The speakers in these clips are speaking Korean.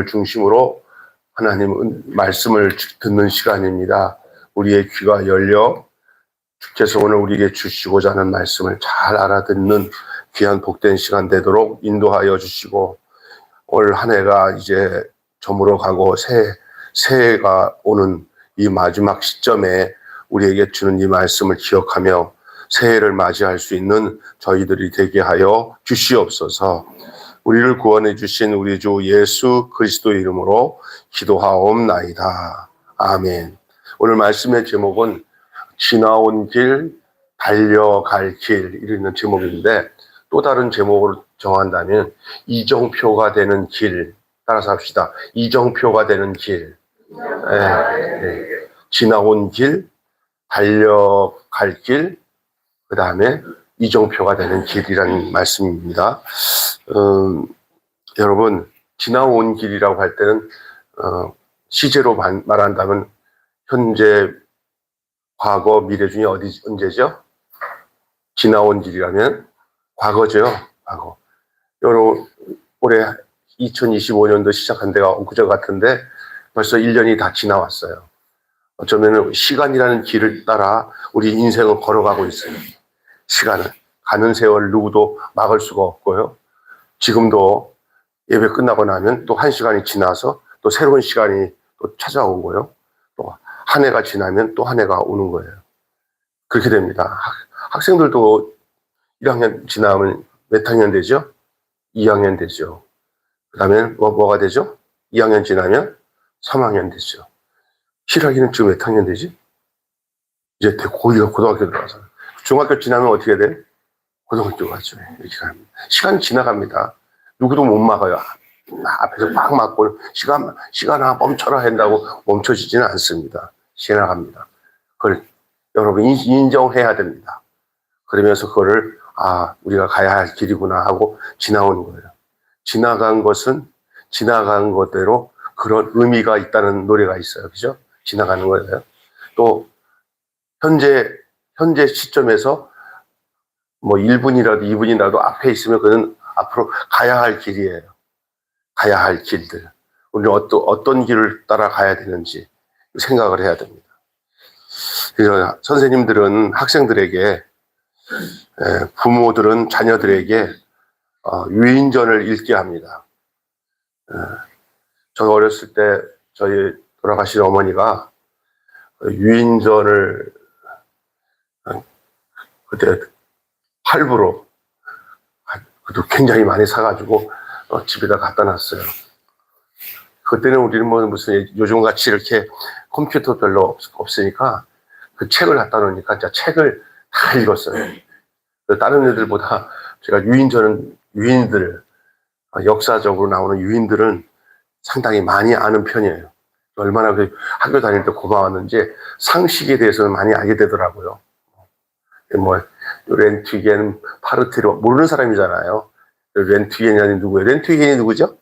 중심으로 하나님 말씀을 듣는 시간입니다. 우리의 귀가 열려 주께서 오늘 우리에게 주시고자 하는 말씀을 잘 알아듣는 귀한 복된 시간 되도록 인도하여 주시고, 올 한 해가 이제 저물어 가고 새해가 오는 이 마지막 시점에 우리에게 주는 이 말씀을 기억하며 새해를 맞이할 수 있는 저희들이 되게 하여 주시옵소서. 우리를 구원해 주신 우리 주 예수 그리스도의 이름으로 기도하옵나이다. 아멘. 오늘 말씀의 제목은 지나온 길, 달려갈 길, 이런 제목인데, 또 다른 제목으로 정한다면 이정표가 되는 길, 따라서 합시다. 이정표가 되는 길. 지나온 길, 달려갈 길, 그 다음에 이정표가 되는 길이라는 말씀입니다. 여러분, 지나온 길이라고 할 때는 시제로 말한다면 현재, 과거, 미래 중에 언제죠? 지나온 길이라면 과거죠. 과거. 올해 2025년도 시작한 데가 엊그제 같은데 벌써 1년이 다 지나왔어요. 어쩌면 시간이라는 길을 따라 우리 인생을 걸어가고 있어요. 시간은 가는 세월 누구도 막을 수가 없고요. 지금도 예배 끝나고 나면 또 한 시간이 지나서 또 새로운 시간이 또 찾아오고요. 또 한 해가 지나면 또 한 해가 오는 거예요. 그렇게 됩니다. 학생들도 1학년 지나면 몇 학년 되죠? 2학년 되죠. 그 다음에 뭐가 되죠? 2학년 지나면 3학년 되죠. 실학기는 지금 몇 학년 되지? 이제 고등학교 들어가서. 중학교 지나면 어떻게 돼? 고등학교 가죠. 이렇게 갑니다. 시간이 지나갑니다. 누구도 못 막아요. 앞에서 막 막고 시간아 멈춰라 한다고 멈춰지지는 않습니다. 지나갑니다. 그걸 여러분 인정해야 됩니다. 그러면서 그거를 우리가 가야 할 길이구나 하고 지나오는 거예요. 지나간 것은 지나간 것대로 그런 의미가 있다는 노래가 있어요. 그죠? 지나가는 거예요. 또 현재 시점에서 뭐 1분이라도 2분이라도 앞에 있으면 그는 앞으로 가야 할 길이에요. 가야 할 길들. 우리는 어떤 길을 따라 가야 되는지 생각을 해야 됩니다. 그래서 선생님들은 학생들에게, 부모들은 자녀들에게 유인전을 읽게 합니다. 저 어렸을 때 저희 돌아가신 어머니가 유인전을 그때 할부로 그것도 굉장히 많이 사가지고 집에다 갖다 놨어요. 그때는 우리는 무슨 요즘같이 이렇게 컴퓨터 별로 없으니까 그 책을 갖다 놓으니까 진짜 책을 다 읽었어요. 다른 애들보다 제가 유인들, 역사적으로 나오는 유인들은 상당히 많이 아는 편이에요. 얼마나 그 학교 다닐 때 고마웠는지 상식에 대해서는 많이 알게 되더라고요. 뭐 렌트겐, 파르테로 모르는 사람이잖아요. 렌트겐이 누구예요? 렌트겐이 누구죠?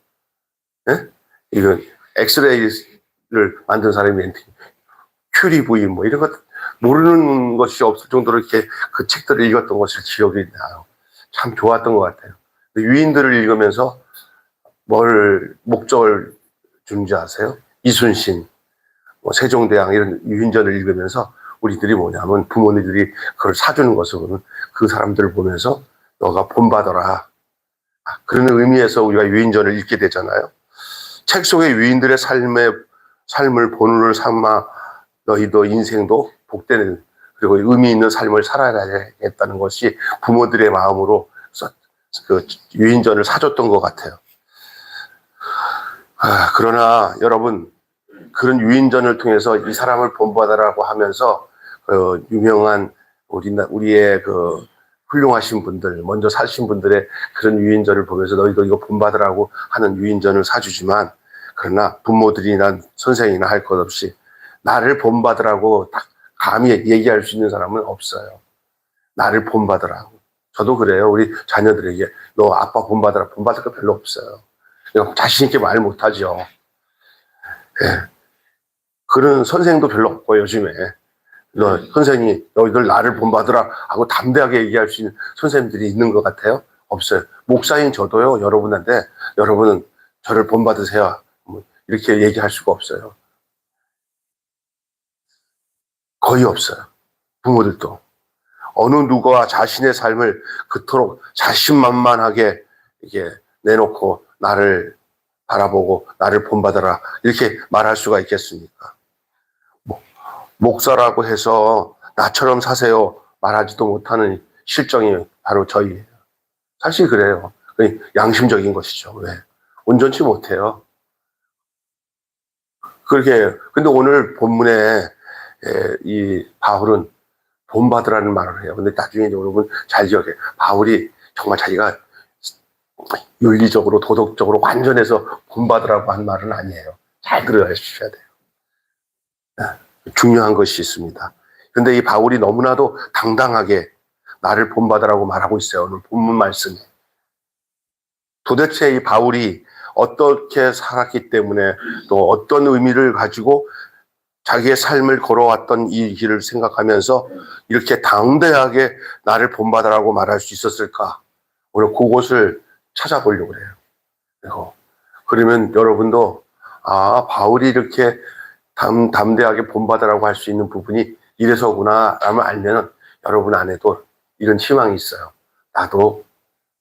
예? 이거 엑스레이를 만든 사람이 렌트겐. 큐리 부인 뭐 이런 것 모르는 것이 없을 정도로 이렇게 그 책들을 읽었던 것을 기억이 나요. 참 좋았던 것 같아요. 유인들을 읽으면서 목적을 주는지 아세요? 이순신, 세종대왕 이런 유인전을 읽으면서 우리들이 뭐냐면 부모님들이 그걸 사주는 것은 그 사람들을 보면서 너가 본받아라. 그런 의미에서 우리가 유인전을 읽게 되잖아요. 책 속의 유인들의 삶을 본을 삼아 너희도 인생도 복되는 그리고 의미 있는 삶을 살아야겠다는 것이 부모들의 마음으로 그 유인전을 사줬던 것 같아요. 그러나 여러분, 그런 유인전을 통해서 이 사람을 본받아라고 하면서 유명한 우리의 그 훌륭하신 분들, 먼저 사신 분들의 그런 유인전을 보면서 너희도 이거 본받으라고 하는 유인전을 사주지만, 그러나 부모들이나 선생이나 할 것 없이 나를 본받으라고 딱 감히 얘기할 수 있는 사람은 없어요. 나를 본받으라고. 저도 그래요. 우리 자녀들에게 너 아빠 본받으라. 본받을 거 별로 없어요. 자신 있게 말 못하죠. 그런 선생도 별로 없고 요즘에 선생이 너희들 나를 본받으라 하고 담대하게 얘기할 수 있는 선생님들이 있는 것 같아요? 없어요. 목사인 저도요, 여러분한테 여러분은 저를 본받으세요. 이렇게 얘기할 수가 없어요. 거의 없어요. 부모들도. 어느 누구와 자신의 삶을 그토록 자신만만하게 이게 내놓고 나를 바라보고 나를 본받아라 이렇게 말할 수가 있겠습니까? 목사라고 해서 나처럼 사세요 말하지도 못하는 실정이 바로 저희예요. 사실 그래요. 양심적인 것이죠. 왜? 온전치 못해요. 그렇게 근데 오늘 본문에 이 바울은 본받으라는 말을 해요. 근데 나중에 여러분 잘 기억해. 바울이 정말 자기가 윤리적으로 도덕적으로 완전해서 본받으라고 한 말은 아니에요. 잘 들어주셔야 돼요. 중요한 것이 있습니다. 근데 이 바울이 너무나도 당당하게 나를 본받으라고 말하고 있어요. 오늘 본문 말씀에. 도대체 이 바울이 어떻게 살았기 때문에 또 어떤 의미를 가지고 자기의 삶을 걸어왔던 이 길을 생각하면서 이렇게 당대하게 나를 본받으라고 말할 수 있었을까? 오늘 그것을 찾아보려고 해요. 그러면 여러분도 바울이 이렇게 담대하게 본받으라고 할 수 있는 부분이 이래서구나 라면 알면 여러분 안에도 이런 희망이 있어요. 나도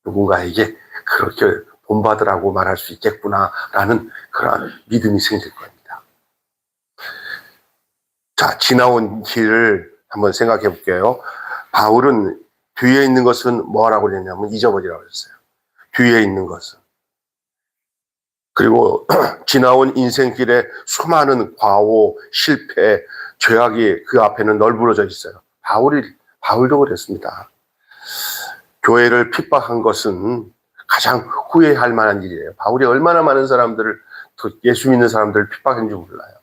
누군가에게 그렇게 본받으라고 말할 수 있겠구나 라는 그런 믿음이 생길 겁니다. 자, 지나온 길을 한번 생각해 볼게요. 바울은 뒤에 있는 것은 뭐라고 그랬냐면 잊어버리라고 했어요. 뒤에 있는 것은. 그리고 지나온 인생길에 수많은 과오, 실패, 죄악이 그 앞에는 널브러져 있어요. 바울도 그랬습니다. 교회를 핍박한 것은 가장 후회할 만한 일이에요. 바울이 얼마나 많은 사람들을, 예수 믿는 사람들을 핍박했는지 몰라요.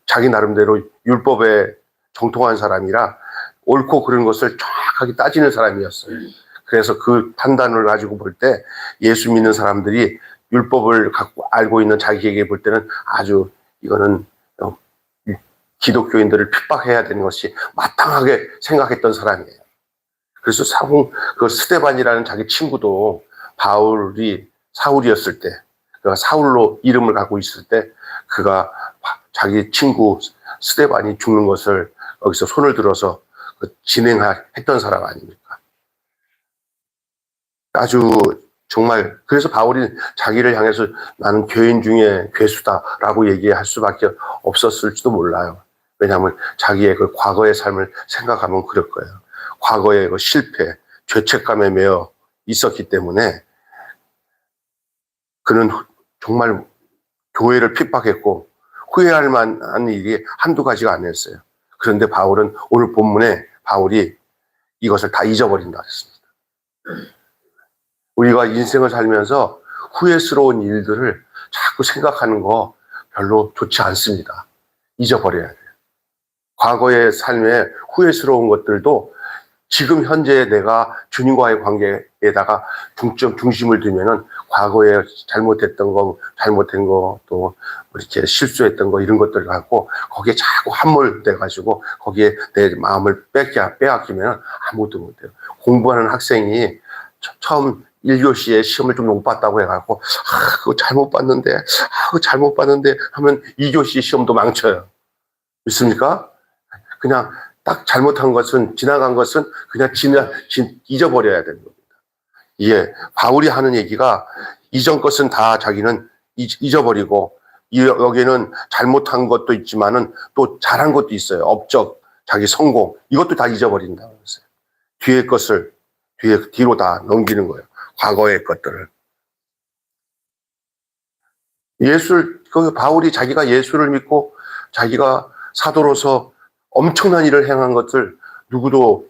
자기 나름대로 율법에 정통한 사람이라 옳고 그른 것을 정확하게 따지는 사람이었어요. 그래서 그 판단을 가지고 볼 때 예수 믿는 사람들이 율법을 갖고 알고 있는 자기에게 볼 때는 아주 이거는 기독교인들을 핍박해야 되는 것이 마땅하게 생각했던 사람이에요. 그래서 그 스데반이라는 자기 친구도 바울이 사울이었을 때, 그가 사울로 이름을 갖고 있을 때 그가 자기 친구 스데반이 죽는 것을 여기서 손을 들어서 진행했던 사람 아닙니까? 아주 정말 그래서 바울이 자기를 향해서 나는 교인 중에 괴수다라고 얘기할 수밖에 없었을지도 몰라요. 왜냐하면 자기의 그 과거의 삶을 생각하면 그럴 거예요. 과거의 그 실패, 죄책감에 매여 있었기 때문에 그는 정말 교회를 핍박했고 후회할 만한 일이 한두 가지가 아니었어요. 그런데 바울은 오늘 본문에 바울이 이것을 다 잊어버린다 했습니다. 우리가 인생을 살면서 후회스러운 일들을 자꾸 생각하는 거 별로 좋지 않습니다. 잊어버려야 돼요. 과거의 삶에 후회스러운 것들도 지금 현재 내가 주님과의 관계에다가 중심을 두면은 과거에 잘못된 거, 또 이렇게 실수했던 거 이런 것들을 갖고 거기에 자꾸 함몰돼가지고 거기에 내 마음을 빼앗기면 아무것도 못해요. 공부하는 학생이 처음 1교시에 시험을 좀 못 봤다고 해갖고 그거 잘못 봤는데 그거 잘못 봤는데 하면 2교시 시험도 망쳐요. 믿습니까? 그냥 딱 잘못한 것은 지나간 것은 그냥 잊어버려야 되는 겁니다. 이게 바울이 하는 얘기가 이전 것은 다 자기는 잊어버리고 여기는 잘못한 것도 있지만은 또 잘한 것도 있어요. 업적, 자기 성공 이것도 다 잊어버린다고 했어요. 뒤에 것을 뒤로 다 넘기는 거예요. 과거의 것들을. 바울이 자기가 예수를 믿고 자기가 사도로서 엄청난 일을 행한 것을 누구도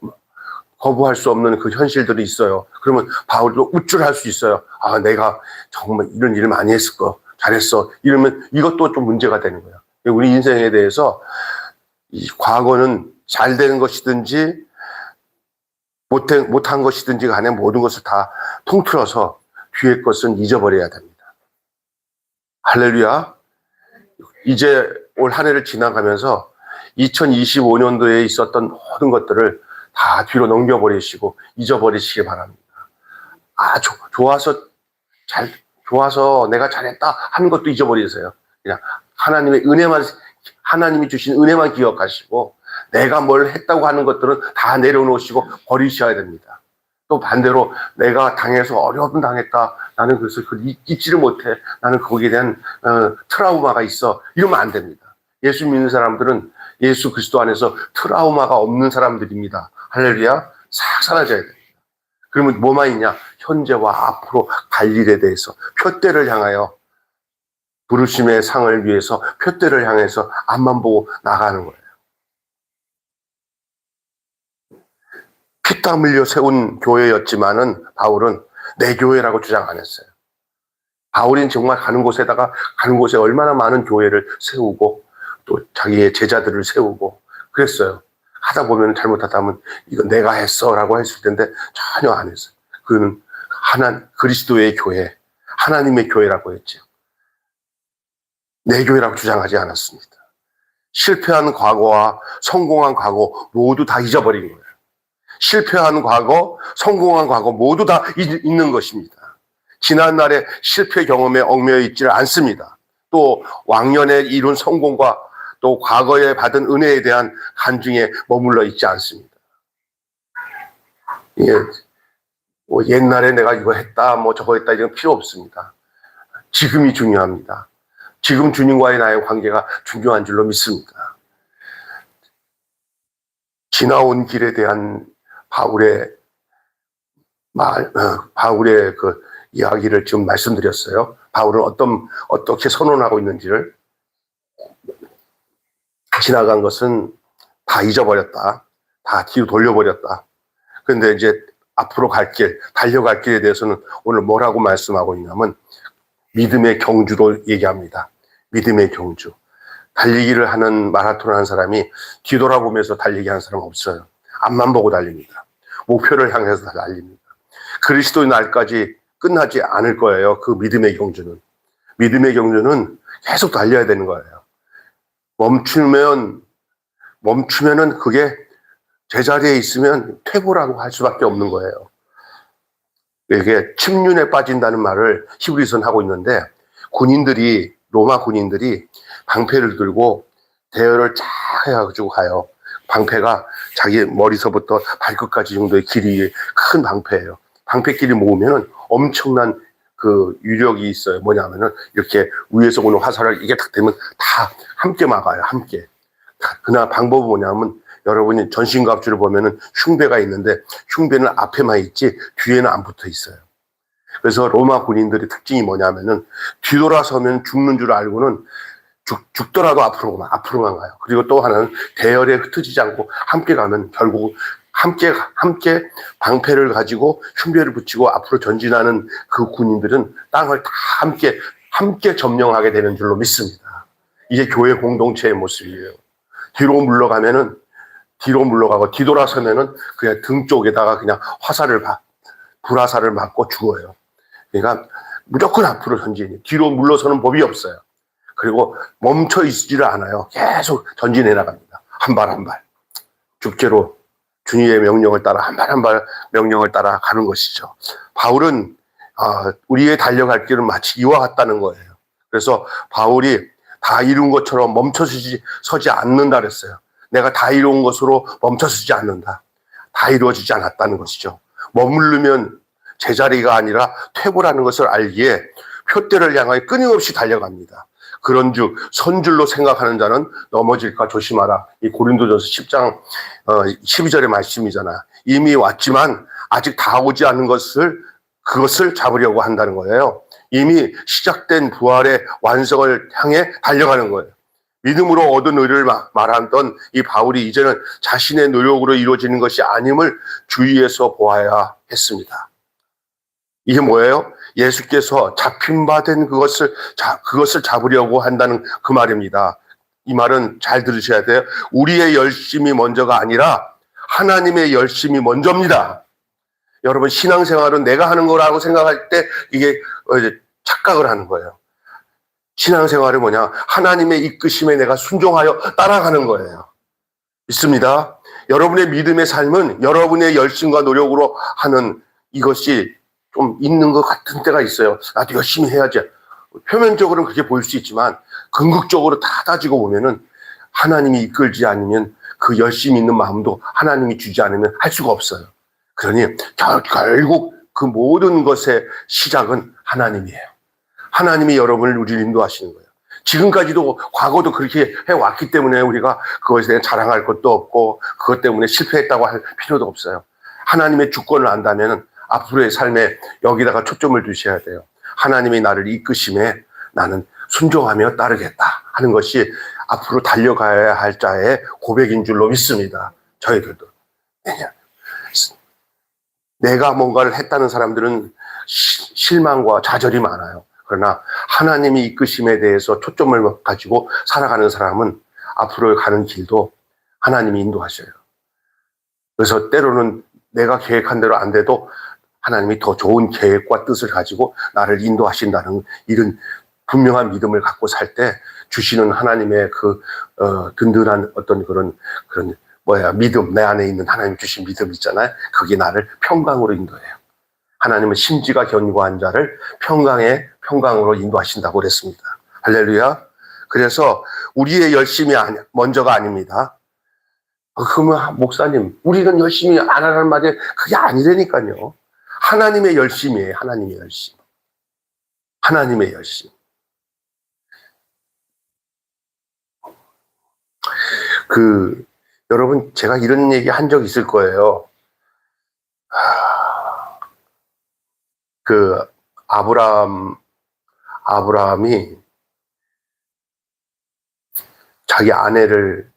거부할 수 없는 그 현실들이 있어요. 그러면 바울도 우쭐할 수 있어요. 내가 정말 이런 일을 많이 했을 거, 잘했어. 이러면 이것도 좀 문제가 되는 거예요. 우리 인생에 대해서 이 과거는 잘 되는 것이든지 못한 것이든지 간에 모든 것을 다 통틀어서 뒤의 것은 잊어버려야 됩니다. 할렐루야. 이제 올 한 해를 지나가면서 2025년도에 있었던 모든 것들을 다 뒤로 넘겨버리시고 잊어버리시기 바랍니다. 좋아서 내가 잘했다 하는 것도 잊어버리세요. 그냥 하나님이 주신 은혜만 기억하시고, 내가 뭘 했다고 하는 것들은 다 내려놓으시고 버리셔야 됩니다. 또 반대로 내가 당해서 어려움 당했다, 나는 그래서 잊지를 못해, 나는 거기에 대한 트라우마가 있어, 이러면 안 됩니다. 예수 믿는 사람들은 예수 그리스도 안에서 트라우마가 없는 사람들입니다. 할렐루야. 싹 사라져야 됩니다. 그러면 뭐만 있냐? 현재와 앞으로 갈 일에 대해서 표대를 향하여, 부르심의 상을 위해서 표대를 향해서 앞만 보고 나가는 거예요. 피땀 흘려 세운 교회였지만은 바울은 내 교회라고 주장 안 했어요. 바울은 정말 가는 곳에 얼마나 많은 교회를 세우고 또 자기의 제자들을 세우고 그랬어요. 하다 보면 잘못하다면 이거 내가 했어 라고 했을 텐데 전혀 안 했어요. 그는 그리스도의 교회, 하나님의 교회라고 했죠. 내 교회라고 주장하지 않았습니다. 실패한 과거와 성공한 과거 모두 다 잊어버린 거예요. 실패한 과거, 성공한 과거 모두 다 잊는 것입니다. 지난날의 실패 경험에 얽매여 있지를 않습니다. 또 왕년에 이룬 성공과 또 과거에 받은 은혜에 대한 간증에 머물러 있지 않습니다. 예, 뭐 옛날에 내가 이거 했다, 뭐 저거 했다, 이런 필요 없습니다. 지금이 중요합니다. 지금 주님과의 나의 관계가 중요한 줄로 믿습니다. 지나온 길에 대한 바울의 그 이야기를 지금 말씀드렸어요. 바울은 어떻게 선언하고 있는지를. 지나간 것은 다 잊어버렸다. 다 뒤로 돌려버렸다. 그런데 이제 앞으로 달려갈 길에 대해서는 오늘 뭐라고 말씀하고 있냐면 믿음의 경주로 얘기합니다. 믿음의 경주. 달리기를 하는 마라톤 하는 사람이 뒤돌아보면서 달리기 하는 사람 없어요. 앞만 보고 달립니다. 목표를 향해서 달립니다. 그리스도의 날까지 끝나지 않을 거예요. 그 믿음의 경주는. 믿음의 경주는 계속 달려야 되는 거예요. 멈추면은 그게 제자리에 있으면 퇴보라고 할 수밖에 없는 거예요. 이게 침륜에 빠진다는 말을 히브리서는 하고 있는데, 로마 군인들이 방패를 들고 대열을 쫙 해가지고 가요. 방패가 자기 머리서부터 발끝까지 정도의 길이 큰 방패예요. 방패끼리 모으면 엄청난 그 유력이 있어요. 뭐냐면은 이렇게 위에서 오는 화살을 이게 딱 되면 다 함께 막아요. 함께. 그나 방법은 뭐냐면 여러분이 전신갑주를 보면은 흉배가 있는데 흉배는 앞에만 있지 뒤에는 안 붙어 있어요. 그래서 로마 군인들의 특징이 뭐냐면은 뒤돌아서면 죽는 줄 알고는 죽더라도 앞으로만 가요. 그리고 또 하나는 대열에 흩어지지 않고 함께 가면 결국 함께 방패를 가지고 흉배를 붙이고 앞으로 전진하는 그 군인들은 땅을 다 함께 점령하게 되는 줄로 믿습니다. 이게 교회 공동체의 모습이에요. 뒤로 물러가고 뒤돌아서면은 그냥 등 쪽에다가 그냥 불화살을 맞고 죽어요. 그러니까 무조건 앞으로 전진이. 뒤로 물러서는 법이 없어요. 그리고 멈춰 있지를 않아요. 계속 전진해 나갑니다. 한 발 한 발. 죽제로 주님의 명령을 따라 한 발 한 발 명령을 따라 가는 것이죠. 바울은 우리의 달려갈 길은 마치 이와 같다는 거예요. 그래서 바울이 다 이룬 것처럼 서지 않는다 그랬어요. 내가 다 이룬 것으로 멈춰서지 않는다. 다 이루어지지 않았다는 것이죠. 머무르면 제자리가 아니라 퇴보라는 것을 알기에 표대를 향하여 끊임없이 달려갑니다. 그런즉 선줄로 생각하는 자는 넘어질까 조심하라. 이 고린도전서 10장 12절의 말씀이잖아. 이미 왔지만 아직 다 오지 않은 그것을 잡으려고 한다는 거예요. 이미 시작된 부활의 완성을 향해 달려가는 거예요. 믿음으로 얻은 의를 말하던 이 바울이 이제는 자신의 노력으로 이루어지는 것이 아님을 주의해서 보아야 했습니다. 이게 뭐예요? 예수께서 잡힌 바 된 그것을 잡으려고 한다는 그 말입니다. 이 말은 잘 들으셔야 돼요. 우리의 열심이 먼저가 아니라 하나님의 열심이 먼저입니다. 여러분, 신앙생활은 내가 하는 거라고 생각할 때 이게 착각을 하는 거예요. 신앙생활은 뭐냐? 하나님의 이끄심에 내가 순종하여 따라가는 거예요. 믿습니다. 여러분의 믿음의 삶은 여러분의 열심과 노력으로 하는 이것이 좀 있는 것 같은 때가 있어요. 나도 열심히 해야지. 표면적으로는 그렇게 보일 수 있지만 궁극적으로 다 따지고 보면은 하나님이 이끌지 않으면 그 열심히 있는 마음도 하나님이 주지 않으면 할 수가 없어요. 그러니 결국 그 모든 것의 시작은 하나님이에요. 하나님이 여러분을 우리를 인도하시는 거예요. 지금까지도 과거도 그렇게 해왔기 때문에 우리가 그것에 대해 자랑할 것도 없고 그것 때문에 실패했다고 할 필요도 없어요. 하나님의 주권을 안다면 앞으로의 삶에 여기다가 초점을 두셔야 돼요. 하나님이 나를 이끄심에 나는 순종하며 따르겠다 하는 것이 앞으로 달려가야 할 자의 고백인 줄로 믿습니다. 저희들도. 내가 뭔가를 했다는 사람들은 실망과 좌절이 많아요. 그러나 하나님이 이끄심에 대해서 초점을 가지고 살아가는 사람은 앞으로 가는 길도 하나님이 인도하셔요. 그래서 때로는 내가 계획한 대로 안 돼도 하나님이 더 좋은 계획과 뜻을 가지고 나를 인도하신다는 이런 분명한 믿음을 갖고 살 때 주시는 하나님의 그 든든한 어떤 그런 믿음, 내 안에 있는 하나님 주신 믿음 있잖아요. 그게 나를 평강으로 인도해요. 하나님은 심지가 견고한 자를 평강으로 인도하신다고 그랬습니다. 할렐루야. 그래서 우리의 열심이 먼저가 아닙니다. 그러면 목사님, 우리는 열심히 안 하라는 말이 그게 아니라니까요. 하나님의 열심이에요. 하나님의 열심. 하나님의 열심. 여러분, 제가 이런 얘기 한 적 있을 거예요. 아브라함이 자기 아내를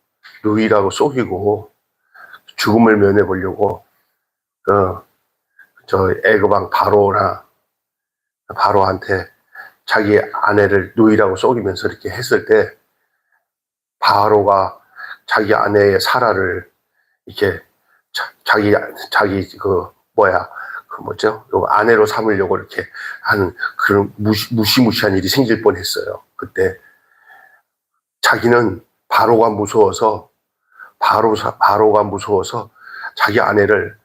누이라고 속이고 죽음을 면해 보려고 저 애굽왕 바로한테 자기 아내를 누이라고 속이면서 이렇게 했을 때 바로가 자기 아내의 사라를 이렇게 자기 아내로 삼으려고 이렇게 하는 그런 무시무시한 일이 생길 뻔했어요. 그때 자기는 바로가 무서워서 자기 아내를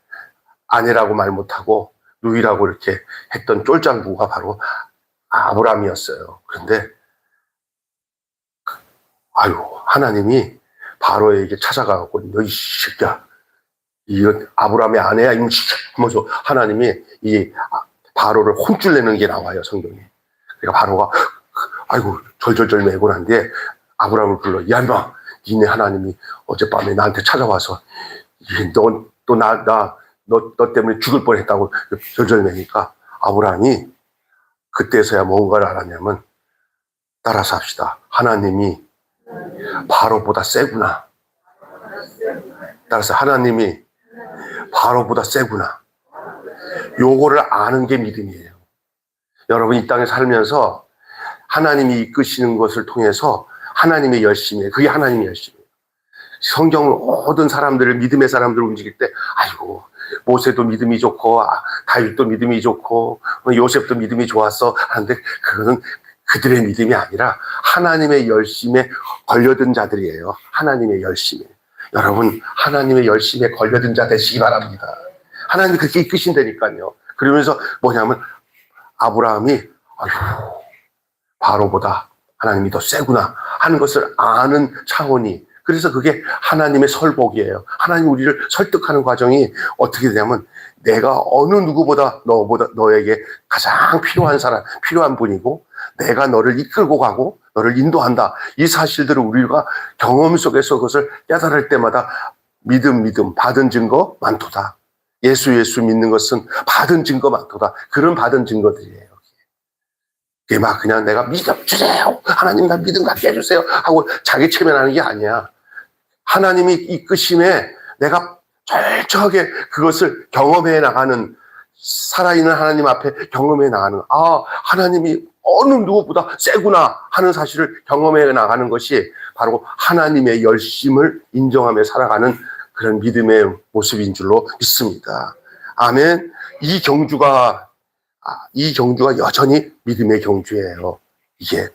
아내라고 말 못하고 누이라고 이렇게 했던 쫄장구가 바로 아브라함이었어요. 그런데 하나님이 바로에게 찾아가고 너희 새끼야, 이건 아브라함의 아내야 하면서 하나님이 이 바로를 혼쭐 내는 게 나와요, 성경에. 그러니까 바로가 절절절 매고 난 뒤에 아브라함을 불러, 야 인마, 니네 하나님이 어젯밤에 나한테 찾아와서 너 때문에 죽을 뻔했다고 절절 매니까 아브라함이 그때서야 뭔가를 알았냐면, 따라서 합시다. 하나님이 바로보다 세구나. 따라서 하나님이 바로보다 세구나. 요거를 아는 게 믿음이에요. 여러분, 이 땅에 살면서 하나님이 이끄시는 것을 통해서 하나님의 열심이에요. 그게 하나님의 열심이에요. 성경 모든 사람들을, 믿음의 사람들을 움직일 때 모세도 믿음이 좋고 다윗도 믿음이 좋고 요셉도 믿음이 좋았어 하는데 그거는 그들의 믿음이 아니라 하나님의 열심에 걸려든 자들이에요. 하나님의 열심에. 여러분, 하나님의 열심에 걸려든 자 되시기 바랍니다. 하나님이 그렇게 이끄신다니까요. 그러면서 뭐냐면 아브라함이 바로보다 하나님이 더 세구나 하는 것을 아는 차원이, 그래서 그게 하나님의 설복이에요. 하나님이 우리를 설득하는 과정이 어떻게 되냐면, 내가 어느 누구보다 너에게 가장 필요한 분이고, 내가 너를 이끌고 가고 너를 인도한다. 이 사실들을 우리가 경험 속에서 그것을 깨달을 때마다 믿음 받은 증거 많도다. 예수 믿는 것은 받은 증거 많도다. 그런 받은 증거들이에요. 이게 막 그냥 내가 믿음 주세요, 하나님 나 믿음 갖게 해주세요 하고 자기 체면하는 게 아니야. 하나님이 이끄심에 내가 철저하게 그것을 경험해 나가는, 살아있는 하나님 앞에 경험해 나가는, 하나님이 어느 누구보다 세구나 하는 사실을 경험해 나가는 것이 바로 하나님의 열심을 인정하며 살아가는 그런 믿음의 모습인 줄로 믿습니다. 아멘. 이 경주가 여전히 믿음의 경주예요. 이게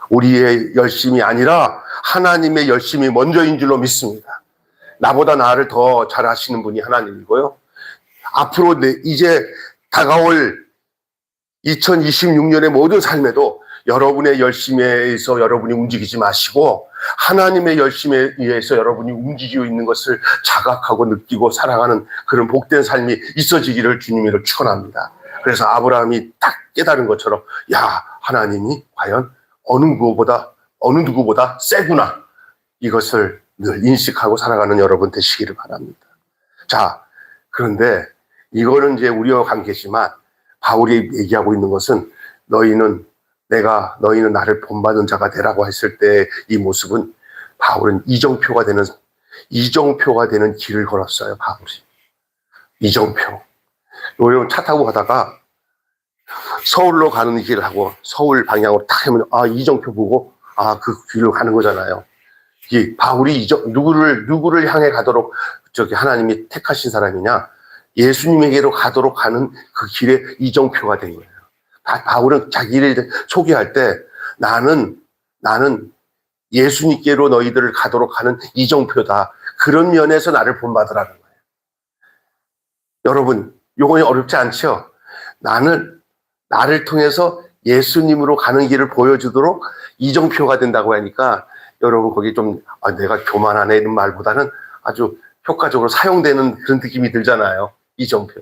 우리의 열심이 아니라 하나님의 열심이 먼저인 줄로 믿습니다. 나보다 나를 더 잘하시는 분이 하나님이고요. 앞으로 이제 다가올 2026년의 모든 삶에도 여러분의 열심에 의해서 여러분이 움직이지 마시고 하나님의 열심에 의해서 여러분이 움직이고 있는 것을 자각하고 느끼고 살아가는 그런 복된 삶이 있어지기를 주님으로 축원합니다. 그래서 아브라함이 딱 깨달은 것처럼 야, 하나님이 과연 어느 누구보다 세구나, 이것을 늘 인식하고 살아가는 여러분 되시기를 바랍니다. 자, 그런데 이거는 이제 우리와 관계지만 바울이 얘기하고 있는 것은 너희는 나를 본받는 자가 되라고 했을 때 이 모습은 바울은 이정표가 되는 길을 걸었어요. 바울이. 이정표. 여러분 차 타고 가다가 서울로 가는 길하고 서울 방향으로 딱 하면 이정표 보고 그 길로 가는 거잖아요. 이 바울이 누구를 향해 가도록 하나님이 택하신 사람이냐? 예수님에게로 가도록 하는 그 길의 이정표가 된 거예요. 바울은 자기를 소개할 때 나는 예수님께로 너희들을 가도록 하는 이정표다. 그런 면에서 나를 본받으라는 거예요. 여러분, 요거는 어렵지 않죠? 나를 통해서 예수님으로 가는 길을 보여주도록 이정표가 된다고 하니까 여러분 거기 좀 내가 교만하네 이런 말보다는 아주 효과적으로 사용되는 그런 느낌이 들잖아요. 이정표.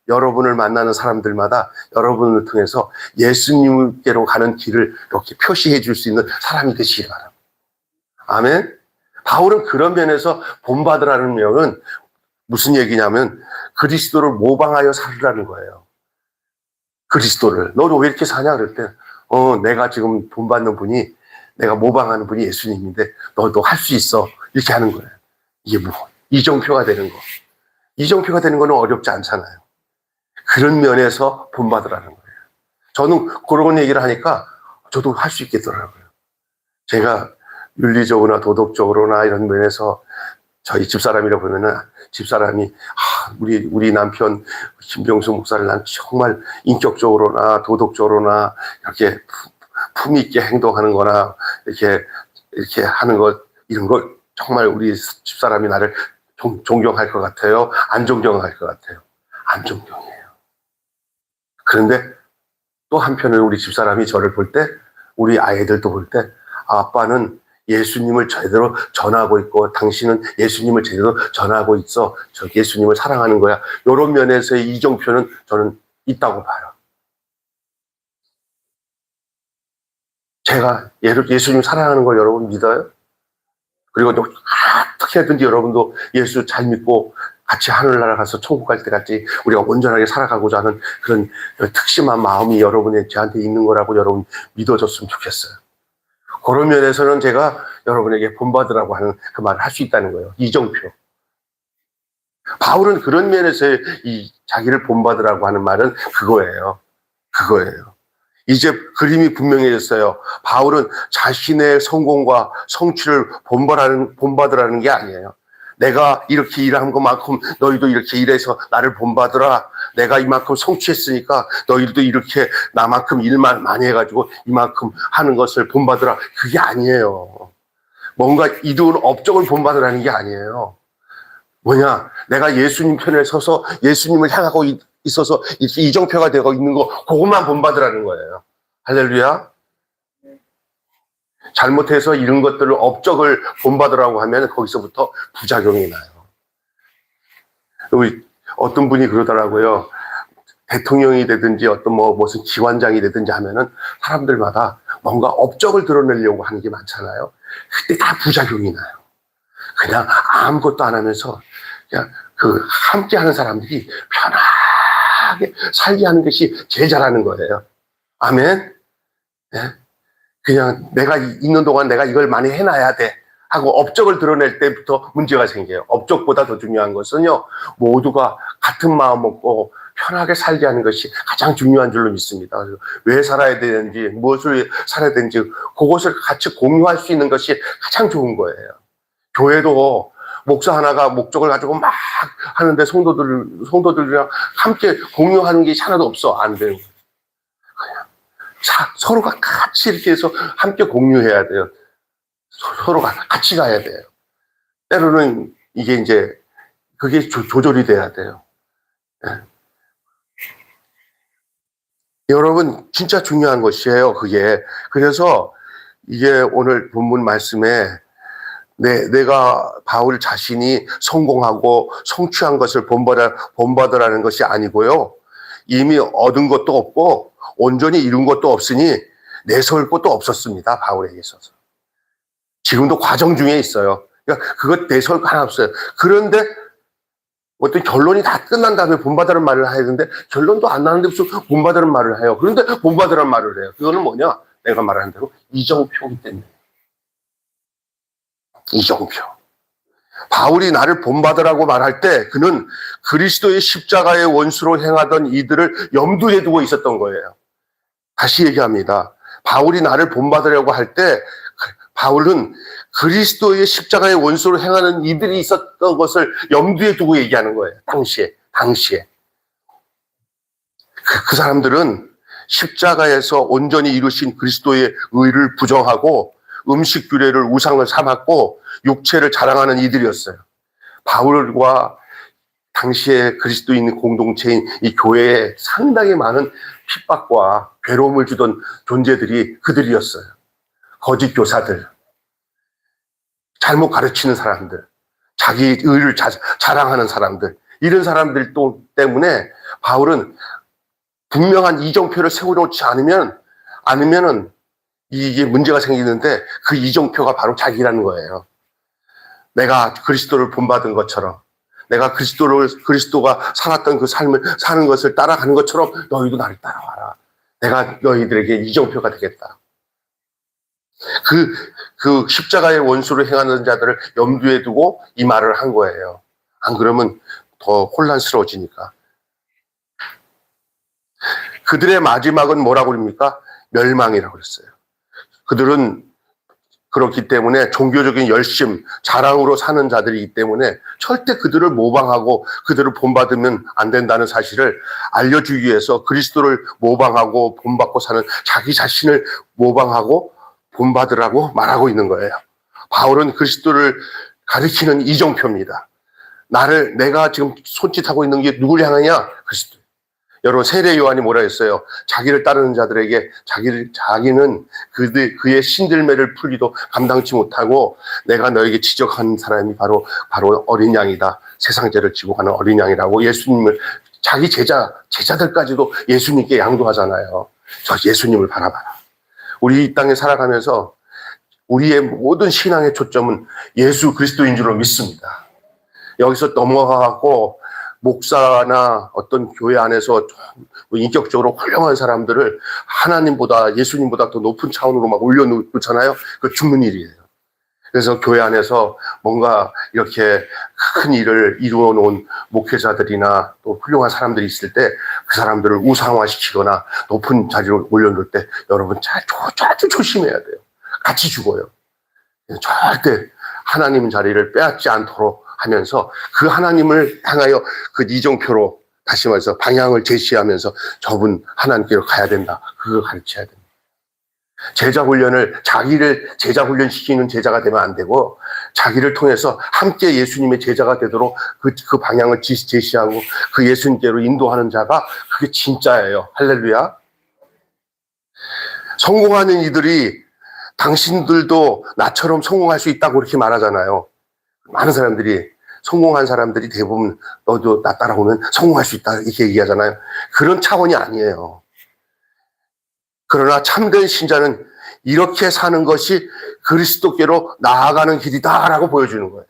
여러분을 만나는 사람들마다 여러분을 통해서 예수님께로 가는 길을 이렇게 표시해 줄 수 있는 사람이 되시기 바랍니다. 아멘. 바울은 그런 면에서 본받으라는 명은 무슨 얘기냐면 그리스도를 모방하여 살으라는 거예요. 그리스도를. 너는 왜 이렇게 사냐 그럴 때 내가 지금 본받는 분이, 내가 모방하는 분이 예수님인데 너도 할 수 있어. 이렇게 하는 거예요. 이게 이정표가 되는 거. 이정표가 되는 거는 어렵지 않잖아요. 그런 면에서 본받으라는 거예요. 저는 그런 얘기를 하니까 저도 할 수 있겠더라고요. 제가 윤리적으로나 도덕적으로나 이런 면에서 저희 집사람이라 보면은 집사람이 우리 남편 김병수 목사를 난 정말 인격적으로나 도덕적으로나 이렇게 품위 있게 행동하는 거나 이렇게 하는 것, 이런 걸 정말 우리 집사람이 나를 존경할 것 같아요? 안 존경할 것 같아요? 안 존경해요. 그런데 또 한편은 우리 집사람이 저를 볼 때, 우리 아이들도 볼 때, 아빠는 예수님을 제대로 전하고 있고 당신은 예수님을 제대로 전하고 있어. 저 예수님을 사랑하는 거야. 이런 면에서의 이정표는 저는 있다고 봐요. 제가 예수님 사랑하는 걸 여러분 믿어요? 그리고 어떻게 하든지 여러분도 예수 잘 믿고 같이 하늘나라 가서 천국 갈 때까지 우리가 온전하게 살아가고자 하는 그런 특심한 마음이 저한테 있는 거라고 여러분 믿어줬으면 좋겠어요. 그런 면에서는 제가 여러분에게 본받으라고 하는 그 말을 할 수 있다는 거예요. 이정표. 바울은 그런 면에서 자기를 본받으라고 하는 말은 그거예요. 이제 그림이 분명해졌어요. 바울은 자신의 성공과 성취를 본받으라는 게 아니에요. 내가 이렇게 일한 것만큼 너희도 이렇게 일해서 나를 본받으라. 내가 이만큼 성취했으니까 너희들도 이렇게 나만큼 일만 많이 해가지고 이만큼 하는 것을 본받으라. 그게 아니에요. 뭔가 이루은 업적을 본받으라는 게 아니에요. 뭐냐? 내가 예수님 편에 서서 예수님을 향하고 있어서 이렇게 이정표가 되고 있는 거, 그것만 본받으라는 거예요. 할렐루야. 잘못해서 이런 것들을 업적을 본받으라고 하면 거기서부터 부작용이 나요. 어떤 분이 그러더라고요. 대통령이 되든지 무슨 기관장이 되든지 하면은 사람들마다 뭔가 업적을 드러내려고 하는 게 많잖아요. 그때 다 부작용이 나요. 그냥 아무것도 안 하면서 그냥 함께 하는 사람들이 편하게 살게 하는 것이 제일 잘하는 거예요. 아멘. 네? 그냥 내가 있는 동안 내가 이걸 많이 해놔야 돼 하고 업적을 드러낼 때부터 문제가 생겨요. 업적보다 더 중요한 것은요, 모두가 같은 마음 먹고 편하게 살게 하는 것이 가장 중요한 줄로 믿습니다. 왜 살아야 되는지, 무엇을 살아야 되는지, 그것을 같이 공유할 수 있는 것이 가장 좋은 거예요. 교회도 목사 하나가 목적을 가지고 막 하는데 성도들이랑 함께 공유하는 게 하나도 없어. 안 돼요. 그냥 서로가 같이 이렇게 해서 함께 공유해야 돼요. 서로가 같이 가야 돼요. 때로는 이게 이제 그게 조절이 돼야 돼요. 네. 여러분, 진짜 중요한 것이에요, 그게. 그래서 이게 오늘 본문 말씀에 내가 바울 자신이 성공하고 성취한 것을 본받으라는 것이 아니고요. 이미 얻은 것도 없고 온전히 이룬 것도 없으니 내세울 것도 없었습니다. 바울에게 있어서. 지금도 과정 중에 있어요. 그러니까 그것 내세울 거 하나 없어요. 그런데 어떤 결론이 다 끝난 다음에 본받으라는 말을 해야 되는데 결론도 안 나는데 무슨 본받으라는 말을 해요. 그런데 본받으라는 말을 해요. 그거는 뭐냐? 내가 말하는 대로 이정표이기 때문에. 이정표. 바울이 나를 본받으라고 말할 때 그는 그리스도의 십자가의 원수로 행하던 이들을 염두에 두고 있었던 거예요. 다시 얘기합니다. 바울이 나를 본받으려고 할 때 바울은 그리스도의 십자가의 원수로 행하는 이들이 있었던 것을 염두에 두고 얘기하는 거예요. 당시에. 그 사람들은 십자가에서 온전히 이루신 그리스도의 의를 부정하고 음식 규례를 우상을 삼았고 육체를 자랑하는 이들이었어요. 바울과 당시에 그리스도인 공동체인 이 교회에 상당히 많은 핍박과 괴로움을 주던 존재들이 그들이었어요. 거짓 교사들, 잘못 가르치는 사람들, 자기 의를 자랑하는 사람들, 이런 사람들 때문에 바울은 분명한 이정표를 세워놓지 않으면은 이게 문제가 생기는데 그 이정표가 바로 자기라는 거예요. 내가 그리스도를 본받은 것처럼, 내가 그리스도가 살았던 그 삶을 사는 것을 따라가는 것처럼 너희도 나를 따라와라. 내가 너희들에게 이정표가 되겠다. 그 십자가의 원수를 행하는 자들을 염두에 두고 이 말을 한 거예요. 안 그러면 더 혼란스러워지니까. 그들의 마지막은 뭐라고 그럽니까? 멸망이라고 그랬어요. 그들은 그렇기 때문에 종교적인 열심, 자랑으로 사는 자들이기 때문에 절대 그들을 모방하고 그들을 본받으면 안 된다는 사실을 알려주기 위해서 그리스도를 모방하고 본받고 사는 자기 자신을 모방하고 본받으라고 말하고 있는 거예요. 바울은 그리스도를 가리키는 이정표입니다. 내가 지금 손짓하고 있는 게 누굴 향하냐? 그리스도. 여러분, 세례 요한이 뭐라 했어요? 자기를 따르는 자들에게 자기는 그의 신들매를 풀기도 감당치 못하고 내가 너에게 지적한 사람이 바로 어린 양이다. 세상 죄를 지고 가는 어린 양이라고 예수님을 자기 제자들까지도 예수님께 양도하잖아요. 저 예수님을 바라봐라. 우리 이 땅에 살아가면서 우리의 모든 신앙의 초점은 예수 그리스도인 줄로 믿습니다. 여기서 넘어가고 목사나 어떤 교회 안에서 인격적으로 훌륭한 사람들을 하나님보다 예수님보다 더 높은 차원으로 막 올려놓잖아요. 그 죽는 일이에요. 그래서 교회 안에서 뭔가 이렇게 큰 일을 이루어 놓은 목회자들이나 또 훌륭한 사람들이 있을 때 그 사람들을 우상화시키거나 높은 자리로 올려놓을 때 여러분 아주 조심해야 돼요. 같이 죽어요. 절대 하나님 자리를 빼앗지 않도록 하면서 그 하나님을 향하여 그 이정표로 다시 말해서 방향을 제시하면서 저분 하나님께로 가야 된다. 그거 가르쳐야 됩니다. 자기를 제자 훈련시키는 제자가 되면 안 되고 자기를 통해서 함께 예수님의 제자가 되도록 그 방향을 제시하고 그 예수님께로 인도하는 자가 그게 진짜예요. 할렐루야. 성공하는 이들이 당신들도 나처럼 성공할 수 있다고 그렇게 말하잖아요. 많은 사람들이 성공한 사람들이 대부분 너도 나 따라오면 성공할 수 있다 이렇게 얘기하잖아요. 그런 차원이 아니에요. 그러나 참된 신자는 이렇게 사는 것이 그리스도께로 나아가는 길이다라고 보여주는 거예요.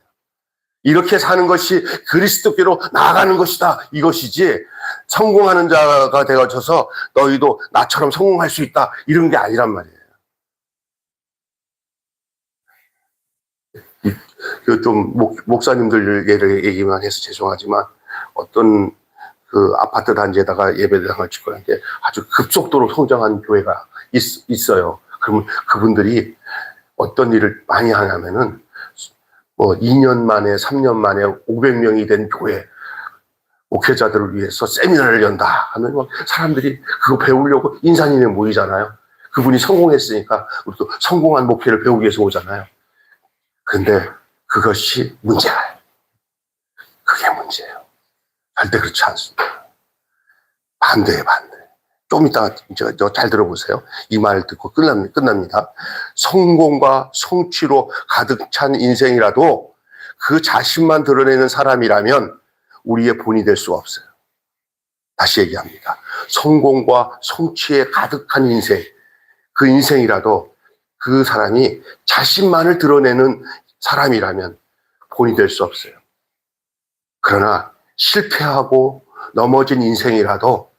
이렇게 사는 것이 그리스도께로 나아가는 것이다 이것이지 성공하는 자가 되어져서 너희도 나처럼 성공할 수 있다 이런 게 아니란 말이에요. 좀 목사님들 예를 얘기만 해서 죄송하지만 어떤 그 아파트 단지에다가 예배당을 짓고 하는데 아주 급속도로 성장한 교회가 있어요. 그러면 그분들이 어떤 일을 많이 하냐면은 뭐 2년 만에 3년 만에 500명이 된 교회 목회자들을 위해서 세미나를 연다 하면 막 사람들이 그거 배우려고 인산인해 모이잖아요. 그분이 성공했으니까 우리도 성공한 목회를 배우기 위해서 오잖아요. 그런데 그것이 문제예요. 그게 문제예요. 절대 그렇지 않습니다. 반대예요, 반대. 좀 이따 잘 들어보세요. 이 말 듣고 끝납니다. 성공과 성취로 가득 찬 인생이라도 그 자신만 드러내는 사람이라면 우리의 본이 될 수가 없어요. 다시 얘기합니다. 성공과 성취에 가득한 인생, 그 인생이라도 그 사람이 자신만을 드러내는 사람이라면 본이 될 수 없어요. 그러나 실패하고 넘어진 인생이라도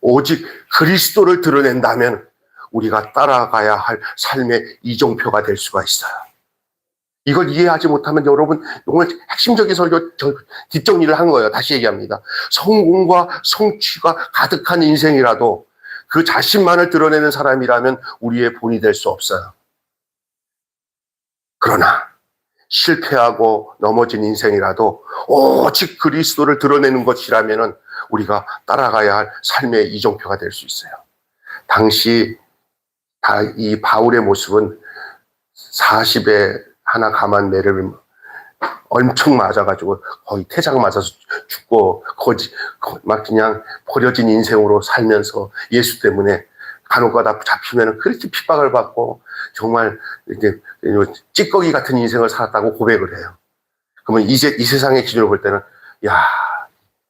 오직 그리스도를 드러낸다면 우리가 따라가야 할 삶의 이정표가 될 수가 있어요. 이걸 이해하지 못하면 여러분 오늘 핵심적인 설교 뒷정리를 한 거예요. 다시 얘기합니다. 성공과 성취가 가득한 인생이라도 그 자신만을 드러내는 사람이라면 우리의 본이 될 수 없어요. 그러나 실패하고 넘어진 인생이라도 오직 그리스도를 드러내는 것이라면 우리가 따라가야 할 삶의 이정표가 될 수 있어요. 당시 이 바울의 모습은 40에 하나 감한 매를 엄청 맞아가지고 거의 태장 맞아서 죽고 막 그냥 버려진 인생으로 살면서 예수 때문에 간혹가다 잡히면 그렇게 핍박을 받고 정말 이제 찌꺼기 같은 인생을 살았다고 고백을 해요. 그러면 이제 이 세상의 기준으로 볼 때는 야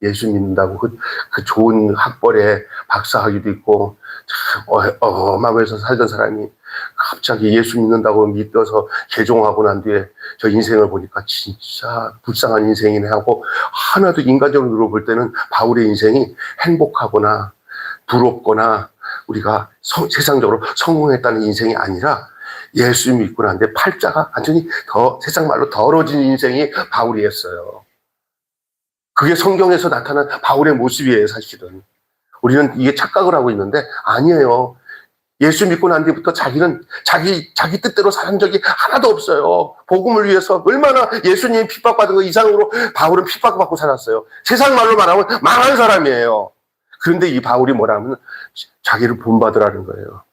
예수 믿는다고 그 좋은 학벌에 박사학위도 있고 참 어마어마해서 살던 사람이 갑자기 예수 믿는다고 믿어서 개종하고 난 뒤에 저 인생을 보니까 진짜 불쌍한 인생이네 하고 하나도 인간적으로 볼 때는 바울의 인생이 행복하거나 부럽거나 우리가 세상적으로 성공했다는 인생이 아니라 예수 믿고 난 뒤에 팔자가 완전히 세상 말로 더러워진 인생이 바울이었어요. 그게 성경에서 나타난 바울의 모습이에요, 사실은. 우리는 이게 착각을 하고 있는데 아니에요. 예수 믿고 난 뒤부터 자기는 자기 뜻대로 산 적이 하나도 없어요. 복음을 위해서 얼마나 예수님이 핍박받은 거 이상으로 바울은 핍박받고 살았어요. 세상 말로 말하면 망한 사람이에요. 그런데 이 바울이 뭐라면 자기를 본받으라는 거예요.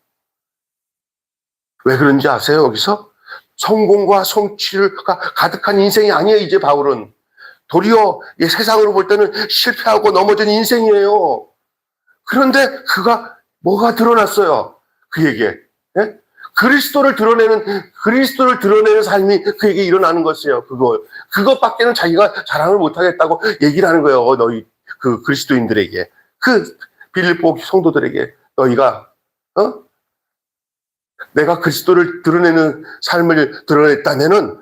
왜 그런지 아세요? 여기서 성공과 성취가 가득한 인생이 아니에요. 이제 바울은 도리어 세상으로 볼 때는 실패하고 넘어진 인생이에요. 그런데 그가 뭐가 드러났어요? 그에게 그리스도를 드러내는 삶이 그에게 일어나는 것이에요. 그것밖에는 자기가 자랑을 못하겠다고 얘기를 하는 거예요. 너희 그 그리스도인들에게, 그 빌립보 성도들에게 너희가 내가 그리스도를 드러내는 삶을 드러냈다면은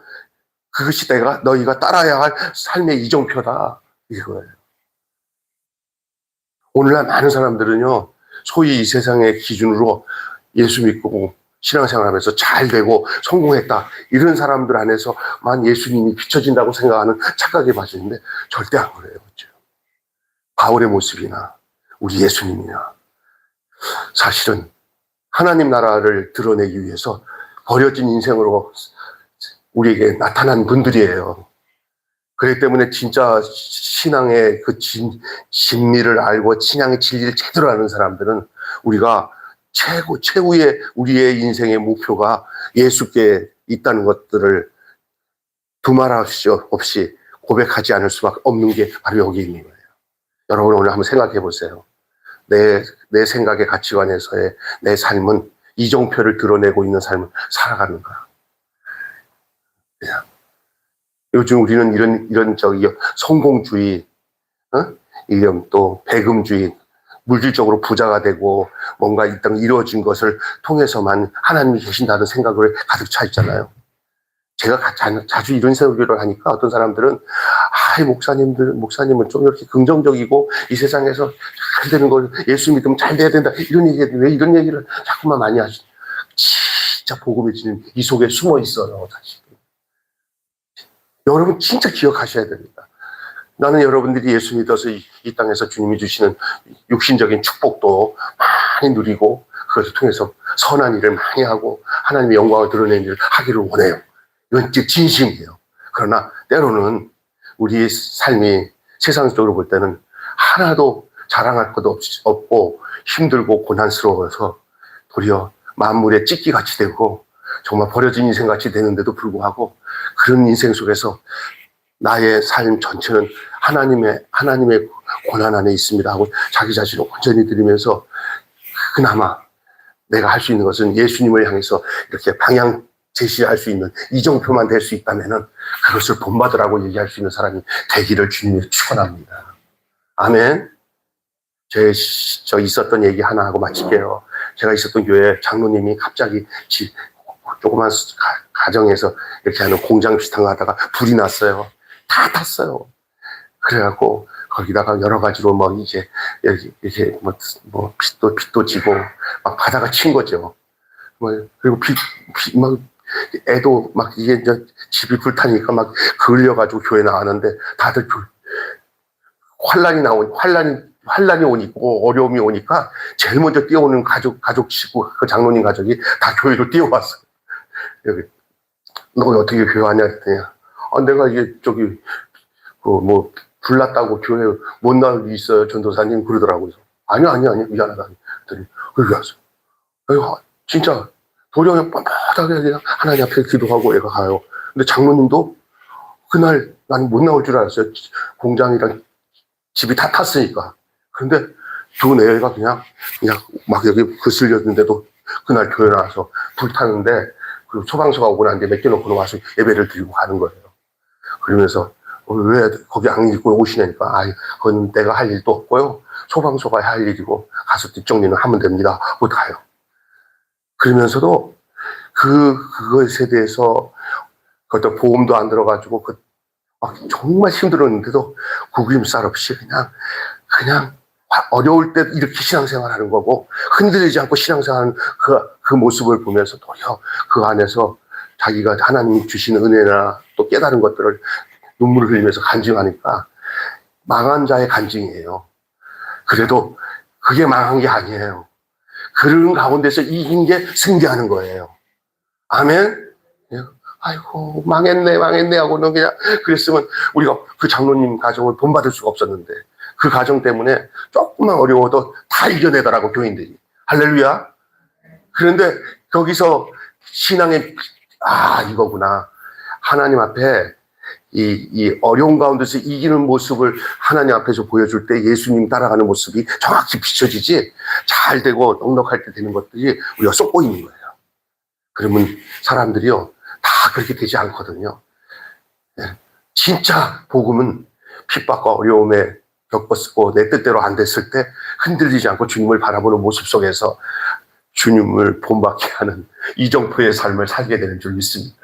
그것이 너희가 따라야 할 삶의 이정표다 이거예요. 오늘날 많은 사람들은요, 소위 이 세상의 기준으로 예수 믿고 신앙생활하면서 잘 되고 성공했다 이런 사람들 안에서만 예수님이 비춰진다고 생각하는 착각에 빠지는데 절대 안 그래요. 그렇죠? 바울의 모습이나 우리 예수님이나 사실은 하나님 나라를 드러내기 위해서 버려진 인생으로 우리에게 나타난 분들이에요. 그렇기 때문에 진짜 신앙의 그 진리를 알고 신앙의 진리를 제대로 아는 사람들은 우리가 최후의 우리의 인생의 목표가 예수께 있다는 것들을 두말 없이 고백하지 않을 수밖에 없는 게 바로 여기 있는 거예요. 여러분 오늘 한번 생각해 보세요. 내 생각의 가치관에서의 내 삶은 이정표를 드러내고 있는 삶을 살아가는가? 그냥. 요즘 우리는 이런 성공주의, 이런 또 배금주의, 물질적으로 부자가 되고 뭔가 일단 이루어진 것을 통해서만 하나님이 계신다는 생각을 가득 차 있잖아요. 제가 자주 이런 설교를 하니까 어떤 사람들은 목사님은 좀 이렇게 긍정적이고 이 세상에서 잘 되는 걸 예수 믿으면 잘 돼야 된다 왜 이런 얘기를 자꾸만 많이 하시죠? 진짜 복음이 지금 이 속에 숨어 있어요, 사실. 여러분 진짜 기억하셔야 됩니다. 나는 여러분들이 예수 믿어서 이 땅에서 주님이 주시는 육신적인 축복도 많이 누리고 그것을 통해서 선한 일을 많이 하고 하나님의 영광을 드러내는 일을 하기를 원해요. 이건 진심이에요. 그러나 때로는 우리의 삶이 세상적으로 볼 때는 하나도 자랑할 것도 없고 힘들고 고난스러워서 도리어 만물의 찢기같이 되고 정말 버려진 인생같이 되는데도 불구하고 그런 인생 속에서 나의 삶 전체는 하나님의 고난 안에 있습니다 하고 자기 자신을 온전히 드리면서 그나마 내가 할 수 있는 것은 예수님을 향해서 이렇게 방향 제시할 수 있는 이정표만 될 수 있다면은 그것을 본받으라고 얘기할 수 있는 사람이 되기를 주님이 축원합니다. 아멘. 저 있었던 얘기 하나 하고 마칠게요. 제가 있었던 교회 장로님이 갑자기 조그만 가정에서 이렇게 하는 공장 비슷한 거 하다가 불이 났어요. 다 탔어요. 그래갖고 거기다가 여러 가지로 뭐 이제 이렇게 뭐 빛도 지고 막 바다가 친 거죠. 뭐 그리고 막 애도 막 이게 이제 집이 불타니까 막 그을려가지고 교회 나왔는데 다들 환란이 오니까 어려움이 오니까 제일 먼저 뛰어오는 가족치고 그 장로님 가족이 다 교회로 뛰어왔어요. 여기 너 어떻게 교회 왔냐 했더니 내가 이게 저기 뭐 불났다고 교회 못 나올 있어요 전도사님 그러더라고요. 아니요 미안하다 했더니 여기 왔어요. 진짜 도령이 뻔뻔하게 그냥 하나님 앞에 기도하고 애가 가요. 근데 장로님도 그날 난 못 나올 줄 알았어요. 공장이랑 집이 다 탔으니까. 그런데 두 애가 그냥 막 여기 거슬렸는데도 그날 교회 나와서 불타는데 그 소방서가 오고 난 뒤에 맡겨놓고 와서 예배를 드리고 가는 거예요. 그러면서 왜 거기 안 입고 오시냐니까 그건 내가 할 일도 없고요. 소방서가 할 일이고 가서 뒷정리는 하면 됩니다. 하고 가요. 그러면서도 그것에 대해서 그것도 보험도 안 들어가지고 정말 힘들었는데도 구김살 없이 그냥 어려울 때 이렇게 신앙생활 하는 거고 흔들리지 않고 신앙생활하는 그 모습을 보면서 도리어 그 안에서 자기가 하나님이 주신 은혜나 또 깨달은 것들을 눈물을 흘리면서 간증하니까 망한 자의 간증이에요. 그래도 그게 망한 게 아니에요. 그런 가운데서 이긴 게 승리하는 거예요. 아멘? 아이고 망했네 하고는 그냥 그랬으면 우리가 그 장로님 가정을 본받을 수가 없었는데 그 가정 때문에 조금만 어려워도 다 이겨내더라고 교인들이. 할렐루야. 그런데 거기서 신앙의 이거구나. 하나님 앞에 이 어려운 가운데서 이기는 모습을 하나님 앞에서 보여줄 때 예수님 따라가는 모습이 정확히 비춰지지 잘 되고 넉넉할 때 되는 것들이 우리가 쏙 보이는 거예요. 그러면 사람들이요 다 그렇게 되지 않거든요. 진짜 복음은 핍박과 어려움에 겪었고 내 뜻대로 안 됐을 때 흔들리지 않고 주님을 바라보는 모습 속에서 주님을 본받게 하는 이정표의 삶을 살게 되는 줄 믿습니다.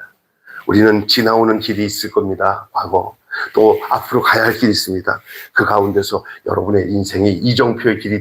우리는 지나오는 길이 있을 겁니다. 과거 또 앞으로 가야 할 길이 있습니다. 그 가운데서 여러분의 인생이 이정표의 길이